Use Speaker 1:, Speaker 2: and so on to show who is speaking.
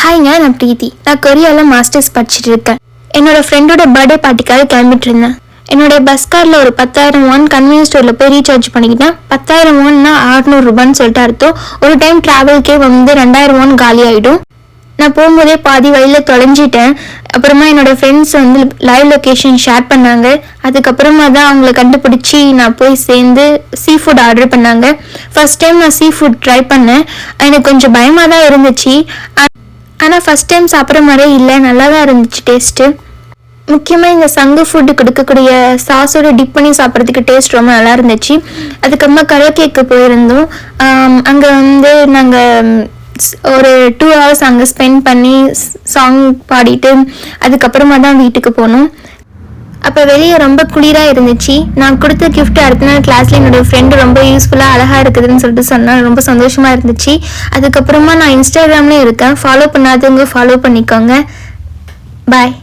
Speaker 1: ஹாய்ங்க, நான் பிரீத்தி. நான் கொரியாவில் மாஸ்டர்ஸ் படிச்சுட்டு இருக்கேன். என்னோட ஃப்ரெண்டோட பர்த்டே பார்ட்டிக்காக கிளம்பிட்டு இருந்தேன். என்னோட பஸ் காரில் ஒரு 10,000 won கன்வீனியன்ஸ் ஸ்டோரில் போய் ரீசார்ஜ் பண்ணிக்கிட்டேன். 10,000 wonனா 600 ரூபான்னு சொல்லிட்டு அர்த்தம். ஒரு டைம் ட்ராவல்கே 2,000 won காலி ஆகிடும். நான் போகும்போதே பாதி வழியில் தொலைஞ்சிட்டேன். அப்புறமா என்னோட ஃப்ரெண்ட்ஸ் லைவ் லொக்கேஷன் ஷேர் பண்ணாங்க. அதுக்கப்புறமா தான் அவங்கள கண்டுபிடிச்சி நான் போய் சேர்ந்து சீ ஃபுட் ஆர்டர் பண்ணாங்க. ஃபர்ஸ்ட் டைம் நான் சீ ஃபுட் ட்ரை பண்ணேன். எனக்கு கொஞ்சம் பயமாக தான் இருந்துச்சு. ஆனால் ஃபஸ்ட் டைம் சாப்பிட்ற மாதிரியே இல்லை, நல்லா தான் இருந்துச்சு டேஸ்ட்டு. முக்கியமாக இந்த சங்கு ஃபுட்டு கொடுக்கக்கூடிய சாஸோடு டிப் பண்ணி சாப்பிட்றதுக்கு டேஸ்ட் ரொம்ப நல்லா இருந்துச்சு. அதுக்கப்புறமா கரோக்கேக்கு போயிருந்தோம். அங்கே நாங்கள் ஒரு 2 hours அங்கே ஸ்பெண்ட் பண்ணி சாங் பாடிட்டு அதுக்கப்புறமா தான் வீட்டுக்கு போனோம். அப்போ வெளியே ரொம்ப குளிராக இருந்துச்சு. நான் கொடுத்த கிஃப்ட் அடுத்த நாள் கிளாஸில் என்னோடய ஃப்ரெண்டு ரொம்ப யூஸ்ஃபுல்லாக அழகாக இருக்குதுன்னு சொல்லிட்டு சொன்னால் ரொம்ப சந்தோஷமாக இருந்துச்சு. அதுக்கப்புறமா நான் இன்ஸ்டாகிராம்லேயும் இருக்கேன். ஃபாலோ பண்ணாதவங்க ஃபாலோ பண்ணிக்கோங்க. பாய்.